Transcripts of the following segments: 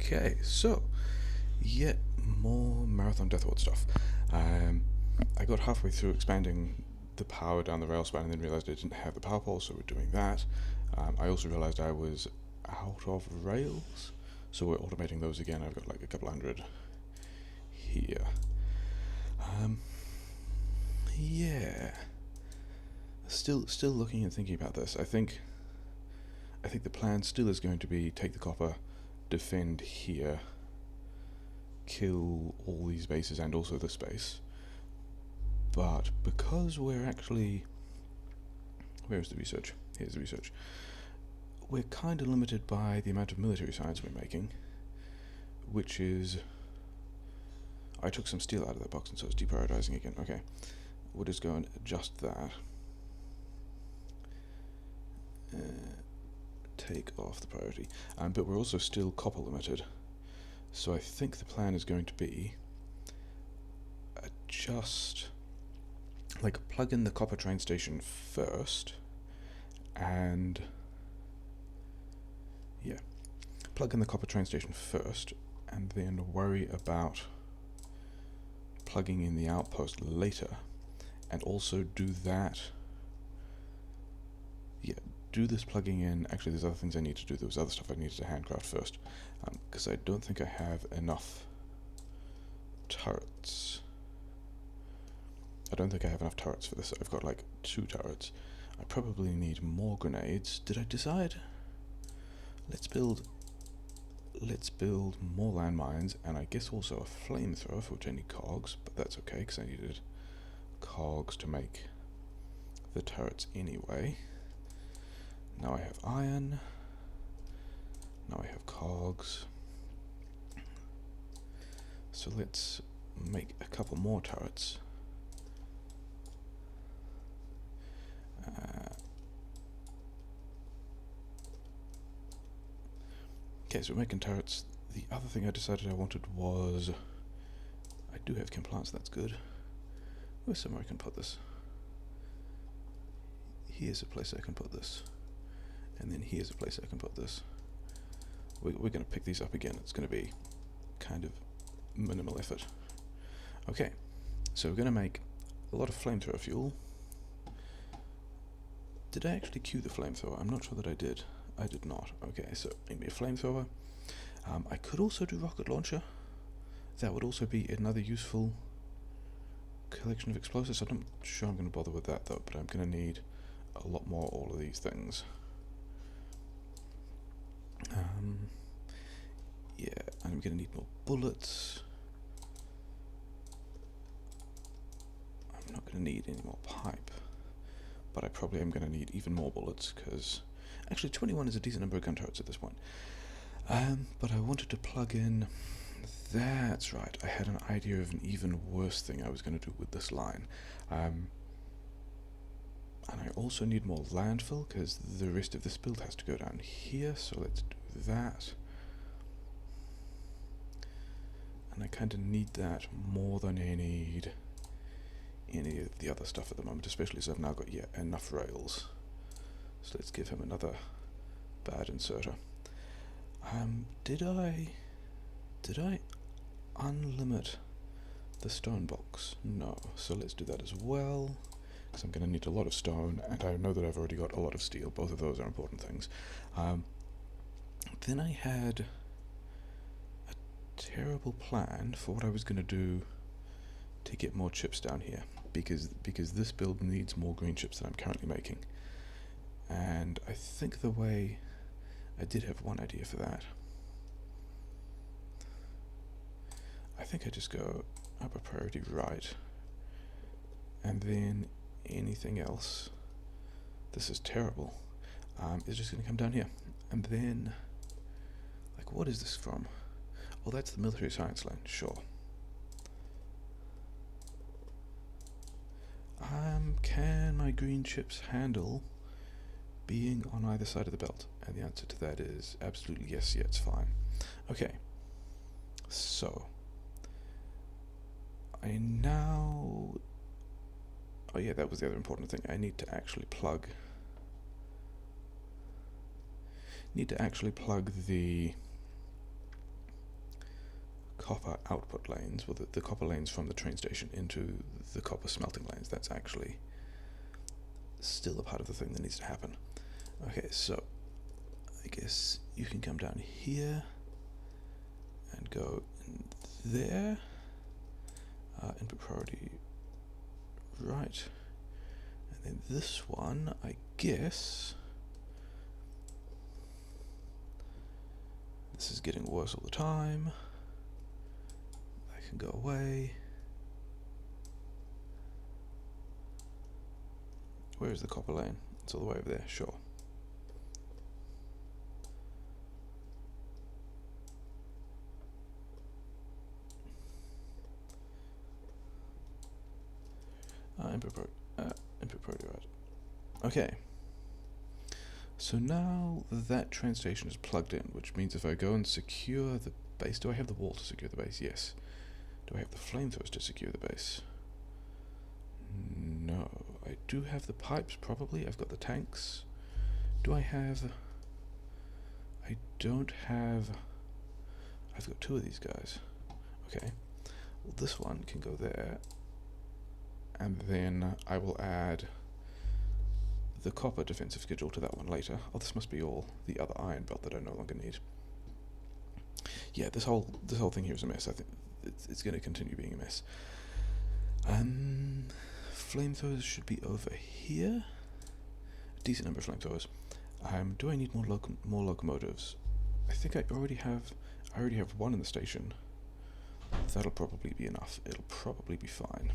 Okay, so yet more Marathon Deathworld stuff. I got halfway through expanding the power down the rail span and then realized I didn't have the power pole, so we're doing that. I also realized I was out of rails, so we're automating those again. I've got like a couple hundred here. Yeah. Still looking and thinking about this. I think the plan still is going to be take the copper, defend here, kill all these bases and also this base. But because we're actually... Where's the research? Here's the research. We're kind of limited by the amount of military science we're making, which is... I took some steel out of that box and so it's deprioritizing again. Okay, we'll just go and adjust that. Take off the priority. But we're also still copper limited. So I think the plan is going to be adjust, like plug in the copper train station first, and yeah, plug in the copper train station first, and then worry about plugging in the outpost later, and also do that. Yeah, do this plugging in. Actually, there's other things I need to do. There was other stuff I needed to handcraft first, because I don't think I have enough turrets. I don't think I have enough turrets for this. I've got like 2 turrets. I probably need more grenades. Did I decide? Let's build more landmines, and I guess also a flamethrower for which I need cogs, but that's okay because I needed cogs to make the turrets anyway. Now I have iron. Now I have cogs. So let's make a couple more turrets. Okay, so we're making turrets. The other thing I decided I wanted was... I do have chem plants, that's good. Where's somewhere I can put this? Here's a place I can put this. And then here's a place I can put this. We're going to pick these up again. It's going to be kind of minimal effort. Okay, so we're going to make a lot of flamethrower fuel. Did I actually queue the flamethrower? I'm not sure that I did. I did not. Okay, so maybe a flamethrower. I could also do rocket launcher. That would also be another useful collection of explosives. I'm not sure I'm going to bother with that though, but I'm going to need a lot more all of these things. Yeah, I'm going to need more bullets. I'm not going to need any more pipe, but I probably am going to need even more bullets, because actually 21 is a decent number of gun turrets at this point. But I wanted to plug in... That's right, I had an idea of an even worse thing I was going to do with this line. And I also need more landfill, because the rest of this build has to go down here, so let's do that. And I kind of need that more than I need any of the other stuff at the moment, especially as I've now got enough rails. So let's give him another bad inserter. Did I unlimit the stone box? No, so let's do that as well, because I'm going to need a lot of stone, and I know that I've already got a lot of steel. Both of those are important things. Then I had a terrible plan for what I was going to do to get more chips down here, because this build needs more green chips than I'm currently making. And I think the way... I did have one idea for that. I think I just go upper priority right, and then anything else, this is terrible, is just going to come down here. And then, like, what is this from? Well, that's the military science line, sure. Can my green chips handle being on either side of the belt? And the answer to that is absolutely yes. Yeah, it's fine. Okay, so I now... Oh yeah, that was the other important thing. I need to actually plug the copper output lanes, well, the copper lanes from the train station into the copper smelting lanes. That's actually still a part of the thing that needs to happen. Okay, so I guess you can come down here and go in there. Input priority right. And then this one, I guess, this is getting worse all the time. I can go away. Where is the copper lane? It's all the way over there, sure. Input priority right. Okay. So now that train station is plugged in, which means if I go and secure the base, do I have the wall to secure the base? Yes. Do I have the flamethrowers to secure the base? No. I do have the pipes, probably. I've got the tanks. Do I have... I don't have... I've got two of these guys. Okay. Well, this one can go there. And then I will add the copper defensive schedule to that one later. Oh, this must be all the other iron belt that I no longer need. Yeah, this whole thing here is a mess. I think it's going to continue being a mess. Flamethrowers should be over here. A decent number of flamethrowers. Do I need more locomotives? I think I already have one in the station. That'll probably be enough. It'll probably be fine.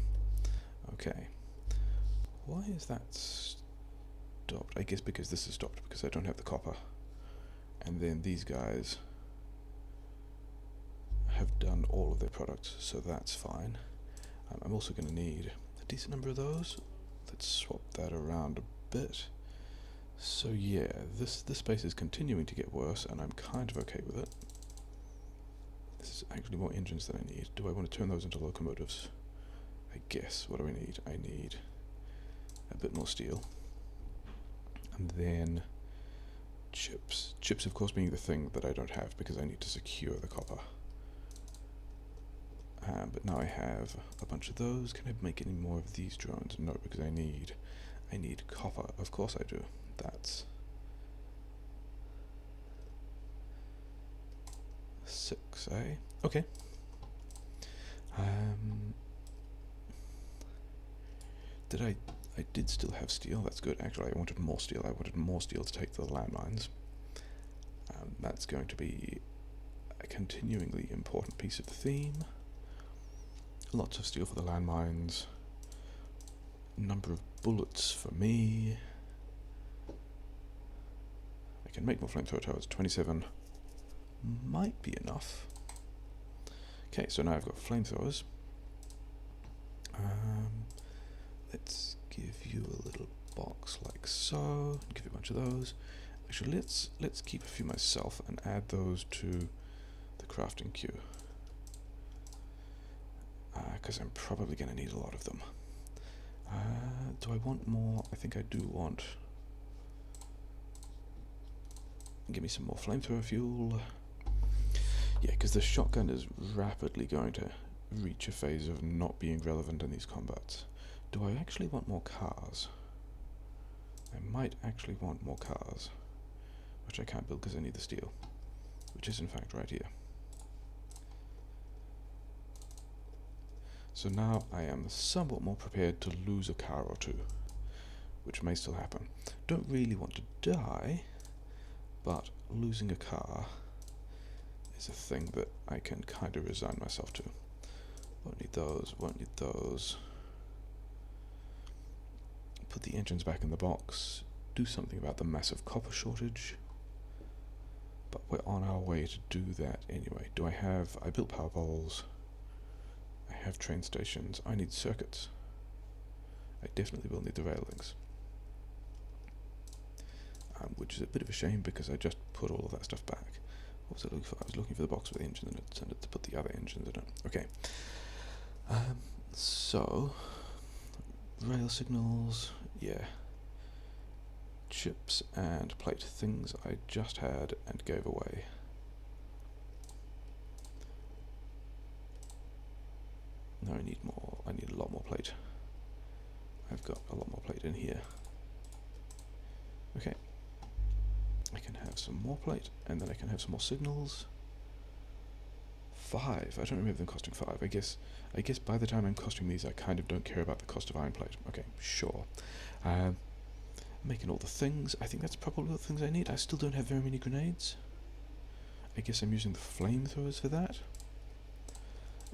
Okay. Why is that stopped? I guess because this is stopped because I don't have the copper. And then these guys have done all of their products, so that's fine. I'm also going to need a decent number of those. Let's swap that around a bit. So yeah, this space is continuing to get worse, and I'm kind of okay with it. This is actually more engines than I need. Do I want to turn those into locomotives? I guess. What do I need? I need a bit more steel. And then chips. Chips, of course, being the thing that I don't have because I need to secure the copper. But now I have a bunch of those. Can I make any more of these drones? No, because I need copper. Of course I do. That's 6, eh? Okay. I did still have steel. That's good. Actually, I wanted more steel. I wanted more steel to take the landmines. That's going to be a continuingly important piece of the theme. Lots of steel for the landmines. Number of bullets for me. I can make more flamethrower towers. 27 might be enough. Okay, so now I've got flamethrowers. Let's give you a little box like so. Give you a bunch of those. Actually, let's keep a few myself and add those to the crafting queue. Because I'm probably going to need a lot of them. Do I want more? I think I do want... Give me some more flamethrower fuel. Yeah, because the shotgun is rapidly going to reach a phase of not being relevant in these combats. Do I actually want more cars? I might actually want more cars, which I can't build because I need the steel, which is in fact right here. So now I am somewhat more prepared to lose a car or two, which may still happen. Don't really want to die, but losing a car is a thing that I can kind of resign myself to. Won't need those, won't need those. Put the engines back in the box, do something about the massive copper shortage, but we're on our way to do that anyway. I built power poles, I have train stations, I need circuits. I definitely will need the rail links. Which is a bit of a shame because I just put all of that stuff back. What was I looking for? I was looking for the box with the engine and it tended to put the other engines in it. Okay. So, rail signals, yeah. Chips and plate, things I just had and gave away. No, I need more. I need a lot more plate. I've got a lot more plate in here. Okay. I can have some more plate, and then I can have some more signals. 5. I don't remember them costing 5. I guess by the time I'm costing these, I kind of don't care about the cost of iron plate. Okay, sure. Making all the things. I think that's probably all the things I need. I still don't have very many grenades. I guess I'm using the flamethrowers for that.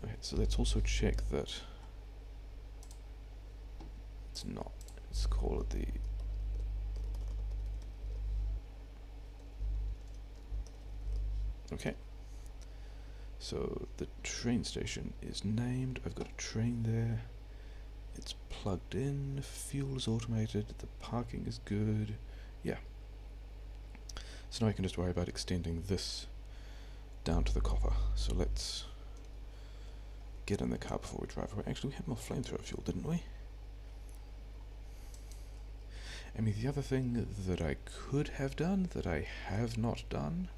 Okay, so let's also check that it's not. Let's call it the... Okay. So the train station is named. I've got a train there. It's plugged in. Fuel is automated. The parking is good. Yeah. So now I can just worry about extending this down to the copper. So let's get in the car before we drive away. Actually, we had more flamethrower fuel, didn't we? I mean, the other thing that I could have done, that I have not done,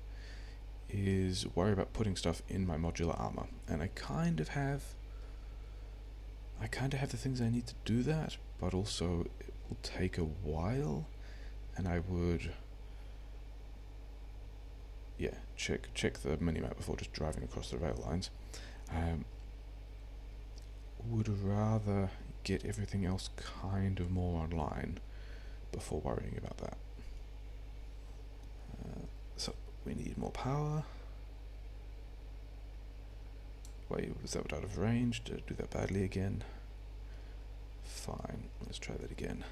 is worry about putting stuff in my modular armor. And I kind of have the things I need to do that, but also it will take a while, and I would, yeah, check the minimap before just driving across the rail lines. Would rather get everything else kind of more online before worrying about that. So we need more power. Wait, was that out of range? Did I do that badly again? Fine, let's try that again.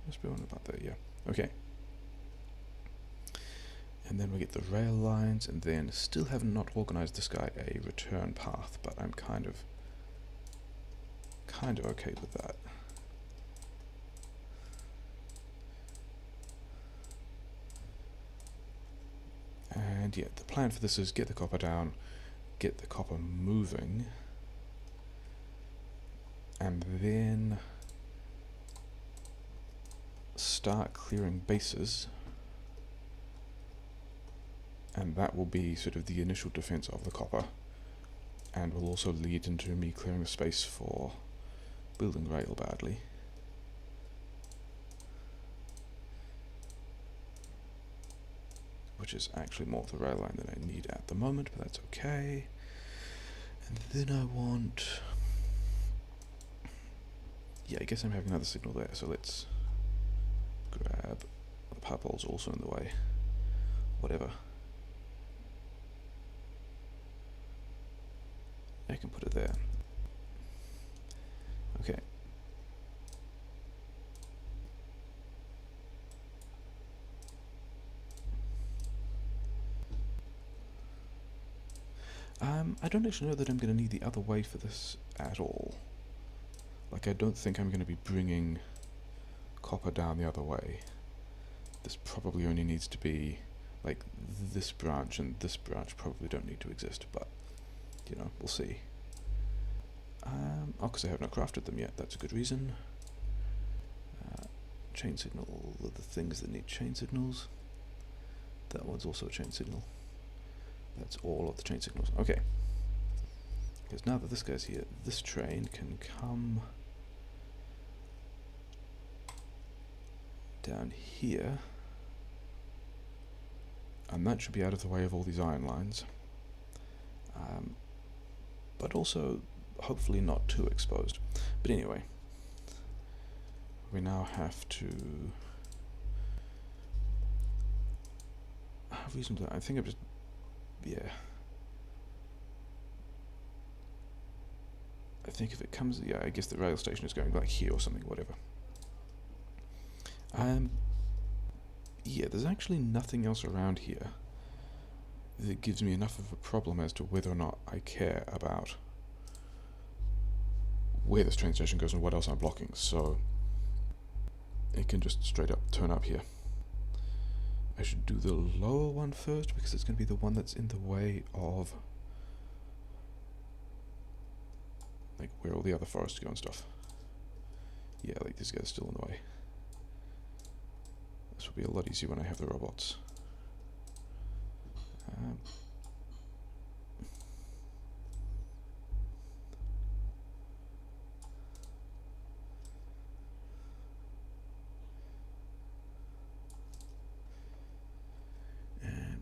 Must be on about that, yeah. Okay. And then we get the rail lines, and then still have not organized this guy a return path, but I'm kind of okay with that. And yeah, the plan for this is get the copper down, get the copper moving, and then start clearing bases, and that will be sort of the initial defense of the copper, and will also lead into me clearing the space for building rail badly. Which is actually more of the rail line than I need at the moment, but that's okay. And then I want... Yeah, I guess I'm having another signal there, so let's grab... The power pole's also in the way. Whatever. I can put it there. Okay. I don't actually know that I'm going to need the other way for this at all. Like, I don't think I'm going to be bringing copper down the other way. This probably only needs to be, like, this branch and this branch probably don't need to exist, but, you know, we'll see. Oh, because I have not crafted them yet, that's a good reason. Chain signal, the things that need chain signals. That one's also a chain signal. That's all of the chain signals. Okay. Because now that this guy's here, this train can come down here, and that should be out of the way of all these iron lines. But also, hopefully not too exposed. But anyway, we now have to... reasonably, I think I've just... yeah. I think if it comes... yeah, I guess the rail station is going like here or something, whatever. Yeah, there's actually nothing else around here that gives me enough of a problem as to whether or not I care about where this train station goes and what else I'm blocking, so it can just straight up turn up here. I should do the lower one first because it's going to be the one that's in the way of like where all the other forests go and stuff. Yeah, like these guys are still in the way. This will be a lot easier when I have the robots. And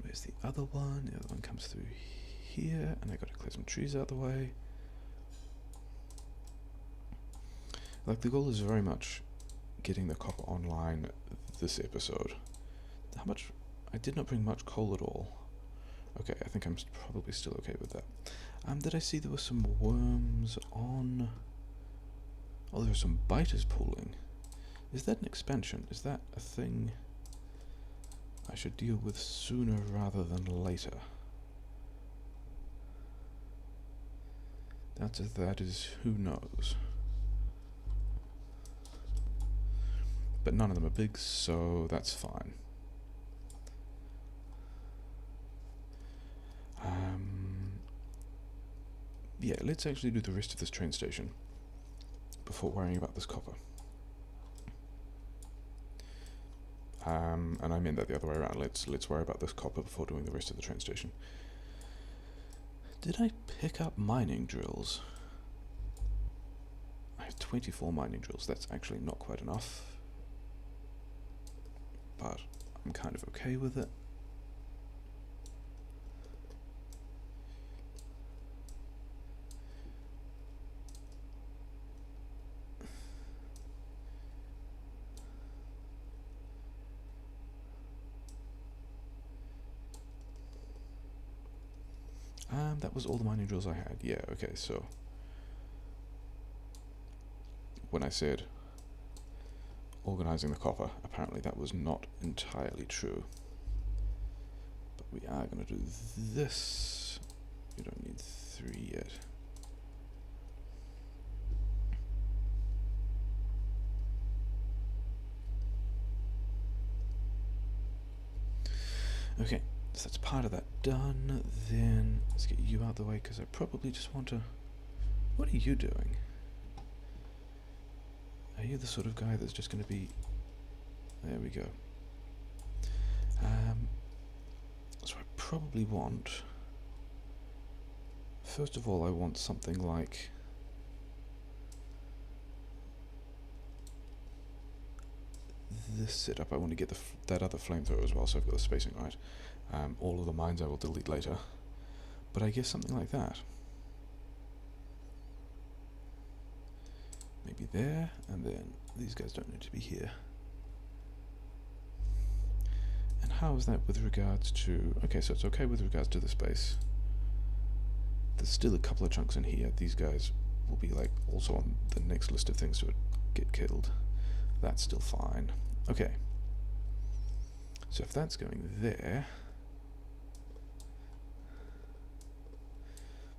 where's the other one? The other one comes through here, and I gotta clear some trees out of the way. Like, the goal is very much getting the copper online this episode. How much? I did not bring much coal at all. Okay, I think I'm probably still okay with that. Did I see there were some worms on... Oh, there are some biters pooling. Is that an expansion? Is that a thing I should deal with sooner rather than later? That is, who knows. But none of them are big, so that's fine. Yeah, let's actually do the rest of this train station before worrying about this copper. And I mean that the other way around. Let's worry about this copper before doing the rest of the train station. Did I pick up mining drills? I have 24 mining drills. That's actually not quite enough, but I'm kind of okay with it. That was all the mining drills I had. Yeah, okay, so when I said organizing the copper, apparently that was not entirely true. But we are going to do this. We don't need 3 yet. Okay, so that's part of that done. Then let's get you out of the way, because I probably just want to... What are you doing? Are you the sort of guy that's just going to be... There we go. So I probably want... First of all, I want something like... this setup. I want to get that other flamethrower as well, so I've got the spacing right. All of the mines I will delete later. But I guess something like that. Maybe there, and then these guys don't need to be here. And how is that with regards to... Okay, so it's okay with regards to the space. There's still a couple of chunks in here. These guys will be like also on the next list of things to get killed. That's still fine. Okay. So if that's going there...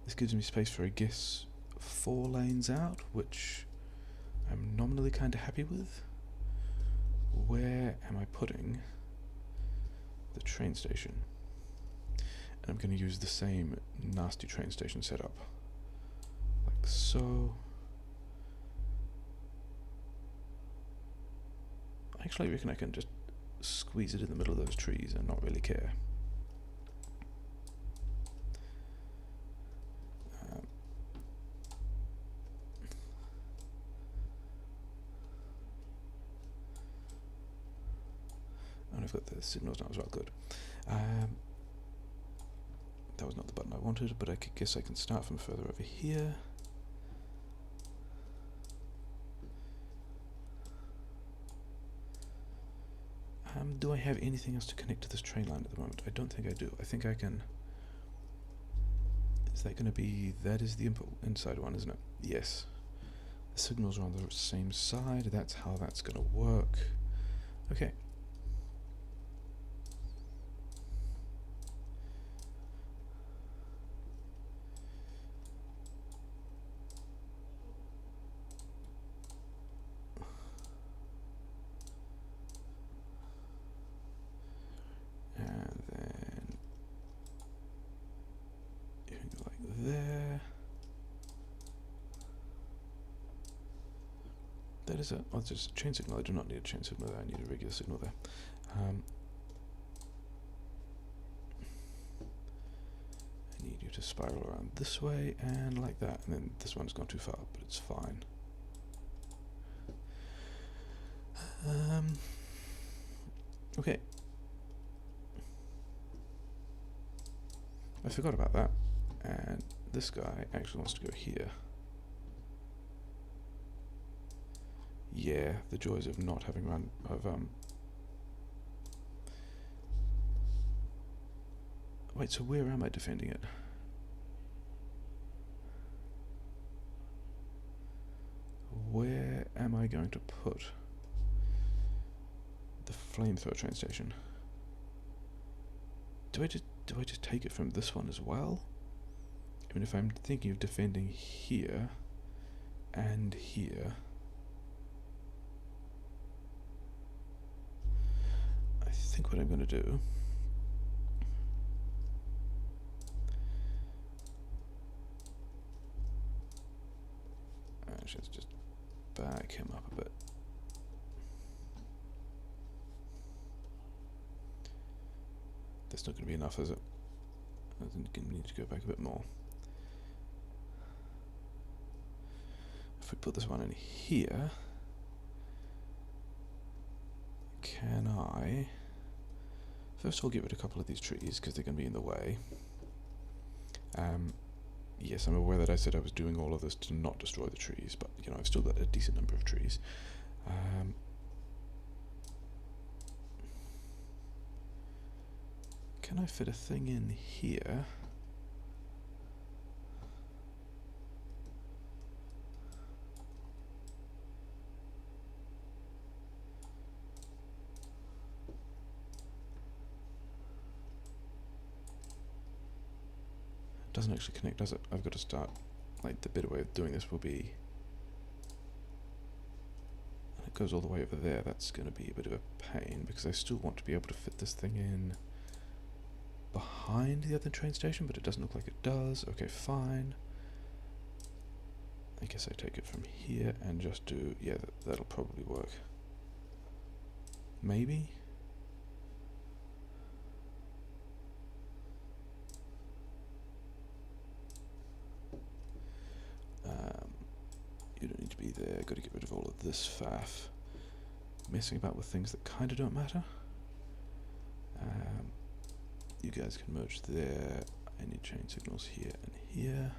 This gives me space for, I guess, 4 lanes out, which I'm nominally kind of happy with. Where am I putting the train station? And I'm going to use the same nasty train station setup. Like so. Actually, I reckon I can just squeeze it in the middle of those trees and not really care. And I've got the signals now as well, good. That was not the button I wanted, but I guess I can start from further over here. Do I have anything else to connect to this train line at the moment? I don't think I do. I think I can... Is that going to be... That is the inside one, isn't it? Yes. The signals are on the same side. That's how that's going to work. Okay. That is a... Oh, there's a chain signal. I do not need a chain signal there. I need a regular signal there. I need you to spiral around this way and like that. And then this one's gone too far, but it's fine. Okay. I forgot about that. And this guy actually wants to go here. Yeah, the joys of not having run wait, so where am I defending it? Where am I going to put the flamethrower train station? Do I just take it from this one as well? I mean, if I'm thinking of defending here and here, I think what I'm going to do actually, let's just back him up a bit. That's not going to be enough, is it? I think we need to go back a bit more. If we put this one in here, can I first of all get rid of a couple of these trees because they're going to be in the way. Yes, I'm aware that I said I was doing all of this to not destroy the trees, but you know, I've still got a decent number of trees. Can I fit a thing in here? It doesn't actually connect, does it? I've got to start, like, the better way of doing this will be, and it goes all the way over there. That's going to be a bit of a pain because I still want to be able to fit this thing in behind the other train station, but it doesn't look like it does. Okay, fine. I guess I take it from here and just do, yeah, that'll probably work. Maybe? You don't need to be there. Got to get rid of all of this faff. Messing about with things that kind of don't matter. You guys can merge there. I need chain signals here and here.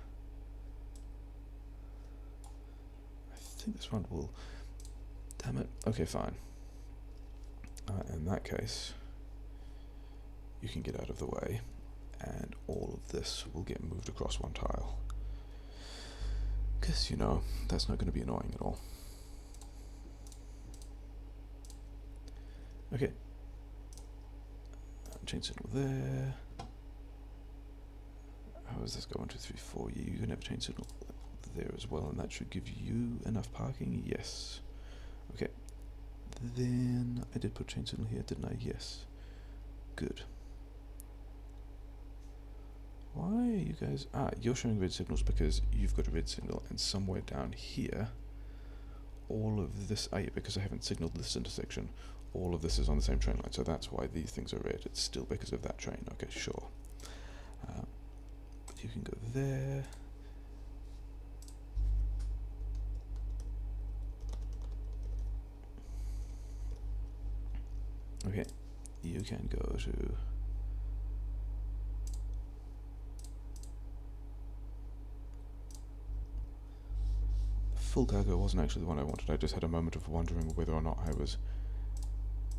I think this one will... Damn it. Okay, fine. In that case, you can get out of the way, and all of this will get moved across one tile. Because, you know, that's not going to be annoying at all. Okay. Chain signal there. How does this go? 1, 2, 3, 4. Yeah, you can have a chain signal there as well, and that should give you enough parking. Yes. Okay. Then I did put chain signal here, didn't I? Yes. Good. Why are you guys... you're showing red signals because you've got a red signal, and somewhere down here, all of this... yeah, because I haven't signaled this intersection, all of this is on the same train line, so that's why these things are red. It's still because of that train. Okay, sure. You can go there. Okay, you can go to... Full cargo wasn't actually the one I wanted. I just had a moment of wondering whether or not I was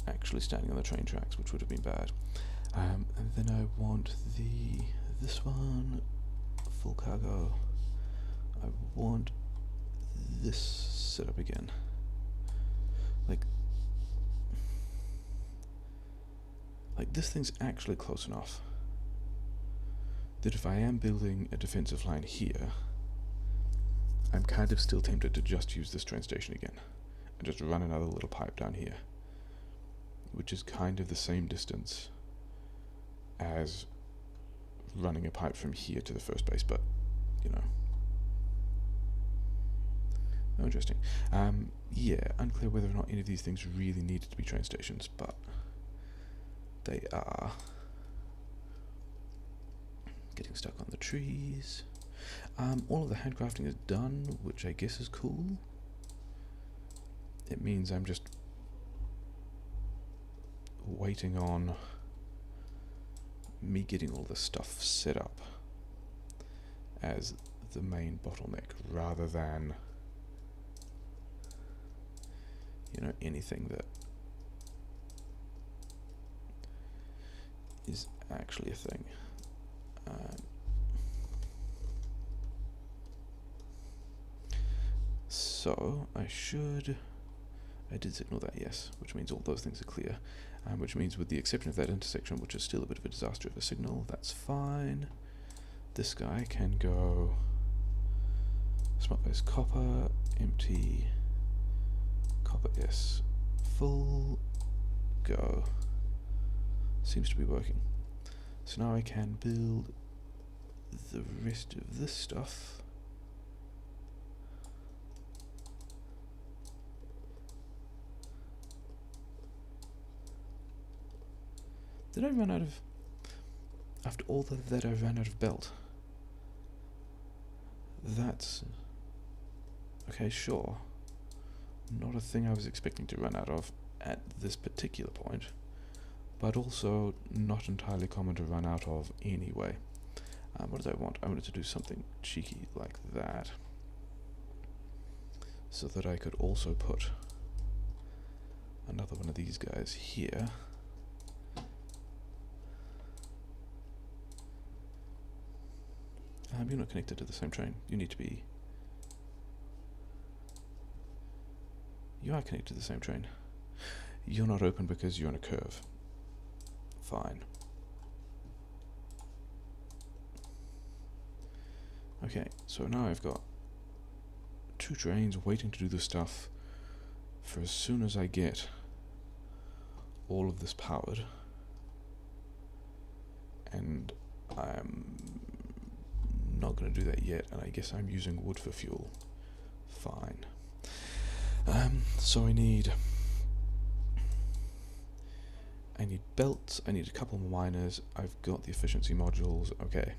actually standing on the train tracks, which would have been bad. And then I want this one, full cargo. I want this set up again. Like this thing's actually close enough that if I am building a defensive line here, I'm kind of still tempted to just use this train station again and just run another little pipe down here, which is kind of the same distance as running a pipe from here to the first base, but, you know. Oh, interesting. Yeah, unclear whether or not any of these things really needed to be train stations, but they are. Getting stuck on the trees. All of the handcrafting is done, which I guess is cool. It means I'm just waiting on me getting all the stuff set up as the main bottleneck, rather than, you know, anything that is actually a thing. So I did signal that, yes, which means all those things are clear, which means with the exception of that intersection, which is still a bit of a disaster of a signal, that's fine. This guy can go smart base copper, empty, copper S, full, go. Seems to be working. So now I can build the rest of this stuff. Did I run out of... After all that I ran out of belt? That's... Okay, sure. Not a thing I was expecting to run out of at this particular point, but also not entirely common to run out of anyway. What did I want? I wanted to do something cheeky like that, so that I could also put another one of these guys here. You're not connected to the same train. You need to be... You are connected to the same train. You're not open because you're on a curve. Fine. Okay, so now I've got 2 trains waiting to do the stuff for as soon as I get all of this powered. And I'm not going to do that yet, and I guess I'm using wood for fuel. Fine. So I need belts, I need a couple more miners, I've got the efficiency modules, okay.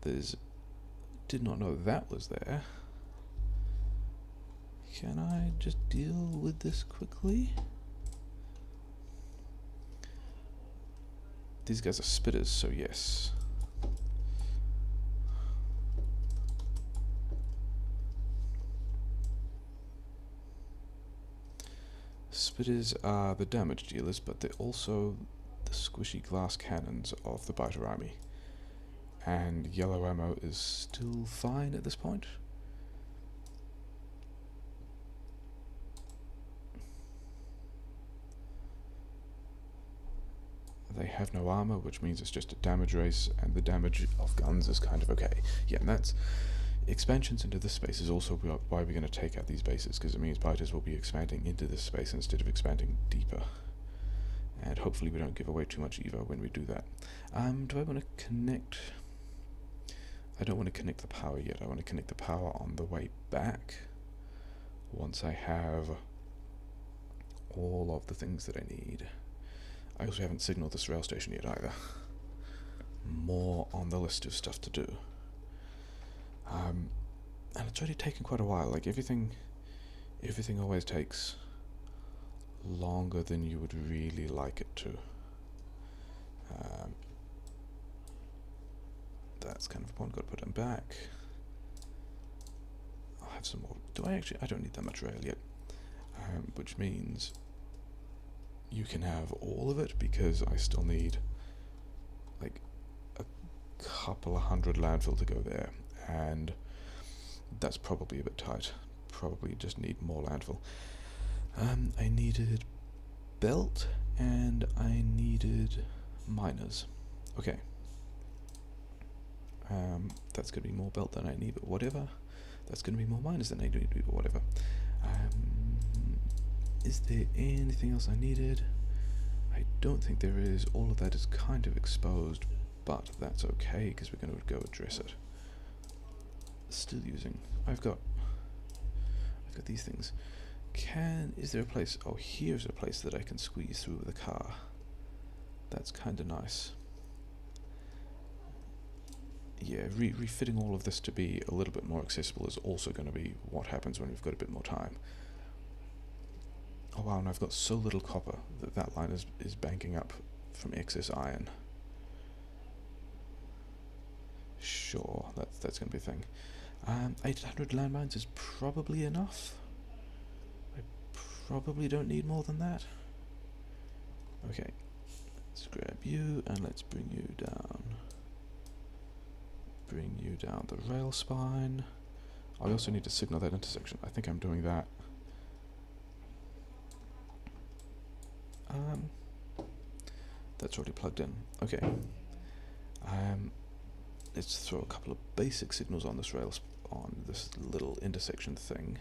Did not know that was there. Can I just deal with this quickly? These guys are spitters, so yes. Spitters are the damage dealers, but they're also the squishy glass cannons of the biter army. And yellow ammo is still fine at this point. They have no armor, which means it's just a damage race, and the damage of guns is kind of okay. Yeah, and that's... Expansions into this space is also why we're going to take out these bases, because it means biters will be expanding into this space instead of expanding deeper. And hopefully we don't give away too much Evo when we do that. Do I want to connect... I don't want to connect the power yet. I want to connect the power on the way back, once I have all of the things that I need. I also haven't signaled this rail station yet either. More on the list of stuff to do. And it's already taken quite a while. Like everything always takes longer than you would really like it to. That's kind of important. Got to put them back. I'll have some more. Do I actually? I don't need that much rail yet. Which means you can have all of it, because I still need like a couple of hundred landfill to go there, and that's probably a bit tight. Probably just need more landfill. I needed belt and I needed miners. Okay. That's going to be more belt than I need, but whatever. That's going to be more miners than I need, but whatever. Is there anything else I needed? I don't think there is. All of that is kind of exposed, but that's okay, because we're going to go address it. Still using. I've got Look at these things. Is there a place? Oh, here's a place that I can squeeze through with a car. That's kind of nice. Yeah, refitting all of this to be a little bit more accessible is also going to be what happens when we've got a bit more time. Oh wow, and I've got so little copper that that line is banking up from excess iron. Sure, that's going to be a thing. 800 landmines is probably enough. I probably don't need more than that. Okay, let's grab you and let's bring you down. Bring you down the rail spine. I also need to signal that intersection. I think I'm doing that. That's already plugged in. Okay. Let's throw a couple of basic signals on this on this little intersection thing.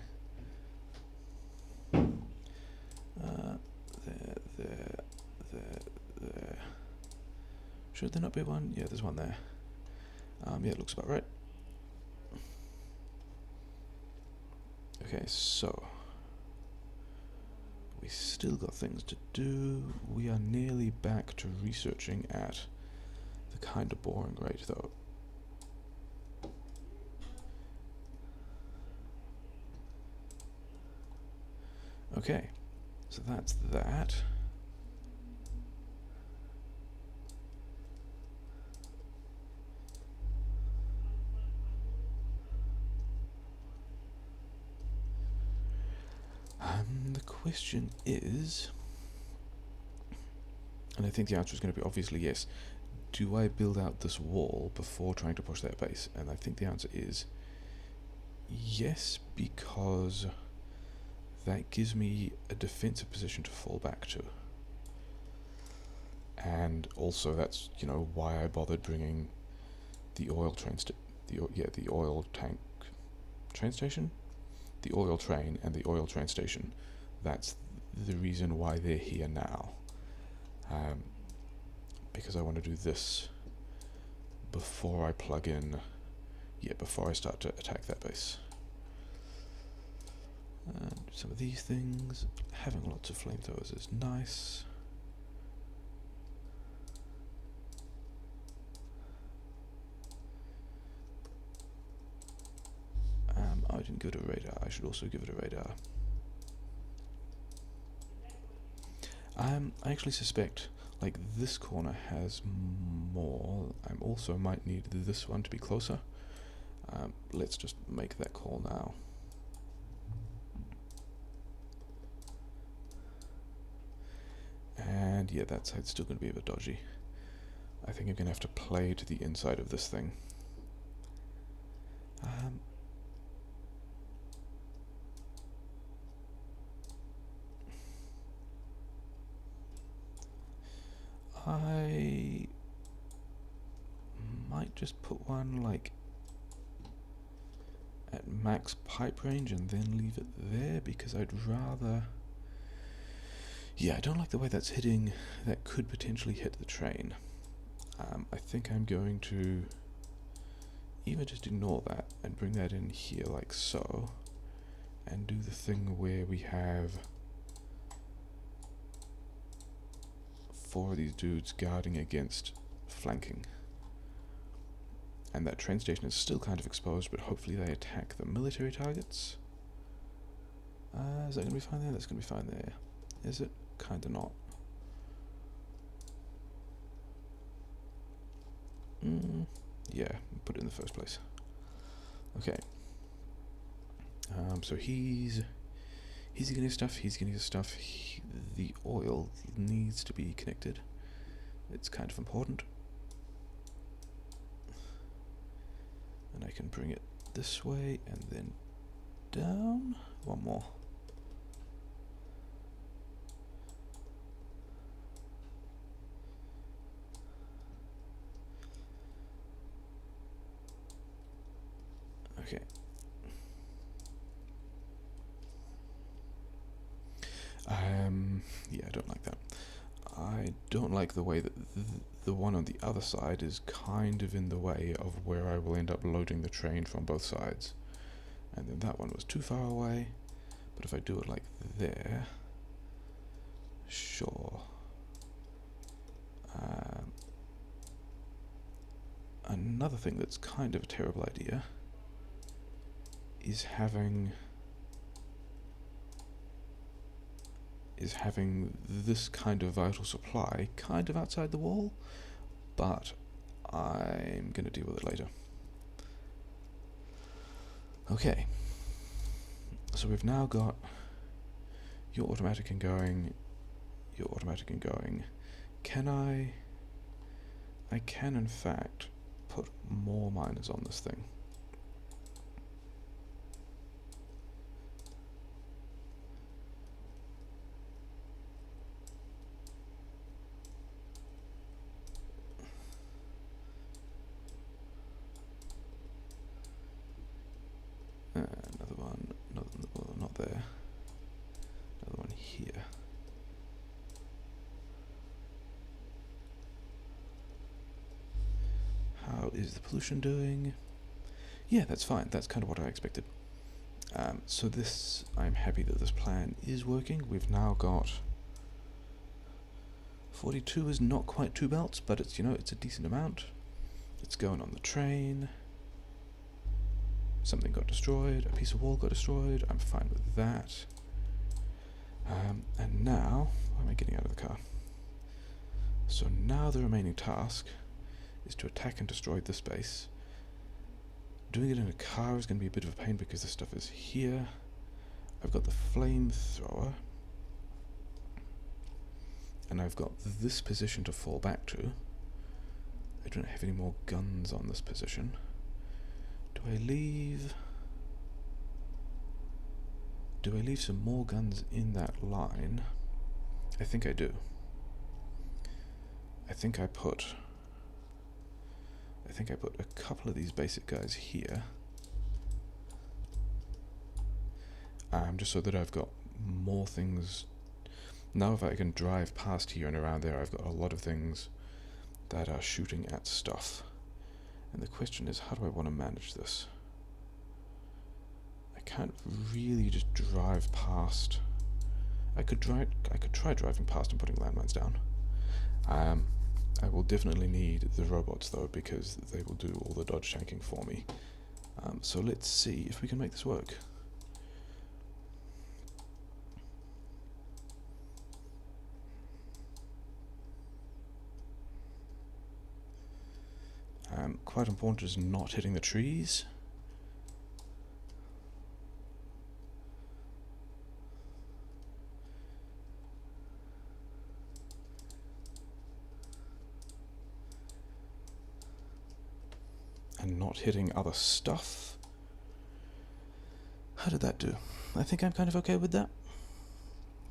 There. Should there not be one? Yeah, there's one there. Yeah, it looks about right. Okay, so we still got things to do. We are nearly back to researching at the kind of boring rate, though. Okay, so that's that. The question is, and I think the answer is going to be obviously yes, do I build out this wall before trying to push that base? And I think the answer is yes, because that gives me a defensive position to fall back to. And also that's, you know, why I bothered bringing the oil train the oil tank train station? The oil train and the oil train station. That's the reason why they're here now. Because I want to do this before I plug in, before I start to attack that base. Some of these things, having lots of flamethrowers is nice. I didn't give it a radar, I should also give it a radar. I actually suspect, like, this corner has more. I also might need this one to be closer. Let's just make that call now. And yeah, that side's still going to be a bit dodgy. I think I'm going to have to play to the inside of this thing. I might just put one like at max pipe range and then leave it there, because I'd rather... Yeah, I don't like the way that's hitting. That could potentially hit the train. I think I'm going to even just ignore that and bring that in here like so, and do the thing where we have 4 of these dudes guarding against flanking. And that train station is still kind of exposed, but hopefully they attack the military targets. Is that going to be fine there? That's going to be fine there. Is it? Kinda not. Yeah, put it in the first place. Okay. So he's getting his stuff, the oil needs to be connected. It's kind of important. And I can bring it this way and then down. One more. Okay. Yeah, I don't like that. I don't like the way that the one on the other side is kind of in the way of where I will end up loading the train from both sides. And then that one was too far away. But if I do it like there, sure. Another thing that's kind of a terrible idea is having this kind of vital supply kind of outside the wall, but I'm going to deal with it later. Okay, so we've now got your automatic and going, your automatic and going. Can I can in fact put more miners on this thing. Another one, not there. Another one here. How is the pollution doing? Yeah, that's fine. That's kind of what I expected. So this, I'm happy that this plan is working. We've now got 42 is not quite 2 belts, but it's, you know, it's a decent amount. It's going on the train. Something got destroyed, a piece of wall got destroyed, I'm fine with that. And now, why am I getting out of the car? So now the remaining task is to attack and destroy this base. Doing it in a car is going to be a bit of a pain because this stuff is here. I've got the flamethrower. And I've got this position to fall back to. I don't have any more guns on this position. Do I leave some more guns in that line? I think I do. I think I put a couple of these basic guys here. Just so that I've got more things. Now if I can drive past here and around there, I've got a lot of things that are shooting at stuff. And the question is, how do I want to manage this? I can't really just drive past. I could try driving past and putting landmines down. I will definitely need the robots though, because they will do all the dodge tanking for me. So let's see if we can make this work. Quite important is not hitting the trees. And not hitting other stuff. How did that do? I think I'm kind of okay with that.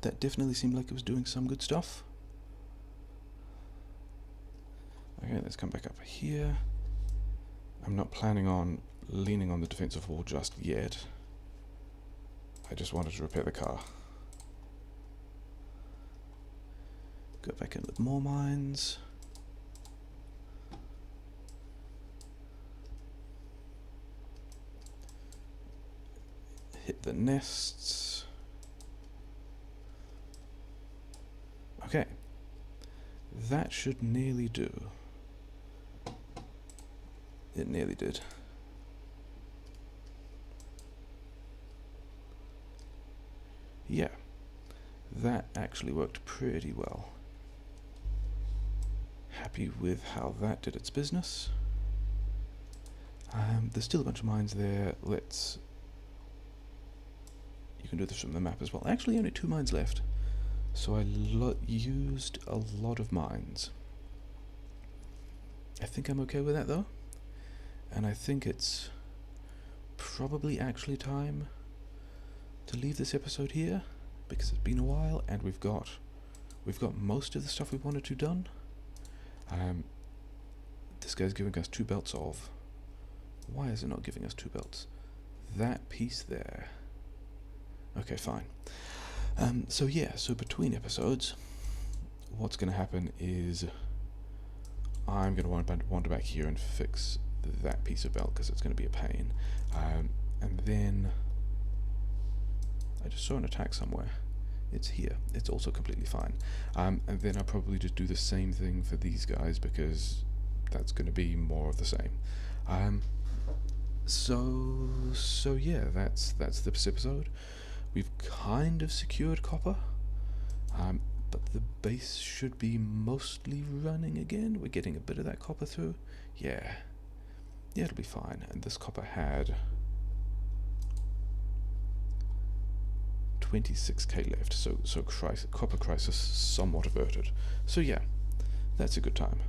That definitely seemed like it was doing some good stuff. Okay, let's come back up here. I'm not planning on leaning on the defensive wall just yet. I just wanted to repair the car. Go back in with more mines. Hit the nests. Okay. That should nearly do. It nearly did. Yeah, that actually worked pretty well. Happy with how that did its business. There's still a bunch of mines there. You can do this from the map as well. Actually, only 2 mines left. So I used a lot of mines. I think I'm okay with that though. And I think it's probably actually time to leave this episode here, because it's been a while and we've got most of the stuff we wanted to done. This guy's giving us 2 belts of. Why is it not giving us 2 belts? That piece there. Okay, fine. So between episodes, what's going to happen is I'm going to wander back here and fix that piece of belt because it's going to be a pain. And then I just saw an attack somewhere. It's here. It's also completely fine. And then I'll probably just do the same thing for these guys, because that's going to be more of the same. So yeah, that's this episode. We've kind of secured copper, but the base should be mostly running again. We're getting a bit of that copper through. Yeah, it'll be fine. And this copper had 26k left, so copper crisis somewhat averted. So yeah, that's a good time.